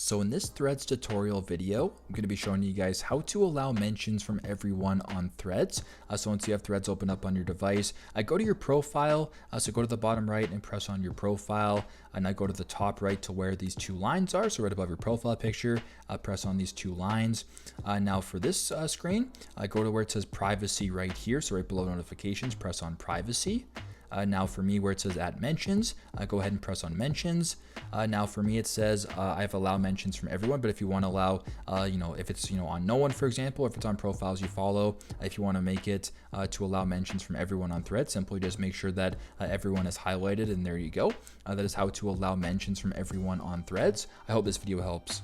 So in this Threads tutorial video, I'm going to be showing you guys how to allow mentions from everyone on Threads. So once you have Threads open up on your device, go to your profile. So go to the bottom right and press on your profile. And I go to the top right to where these two lines are. So right above your profile picture, press on these two lines. Now for this screen, go to where it says privacy right here. So right below notifications, press on privacy. Now for me, where it says add mentions, go ahead and press on mentions. Now for me, it says I have allow mentions from everyone, but if you want to allow, if it's, on no one, for example, if it's on profiles you follow, if you want to make it to allow mentions from everyone on Threads, simply just make sure that everyone is highlighted, and there you go. That is how to allow mentions from everyone on Threads. I hope this video helps.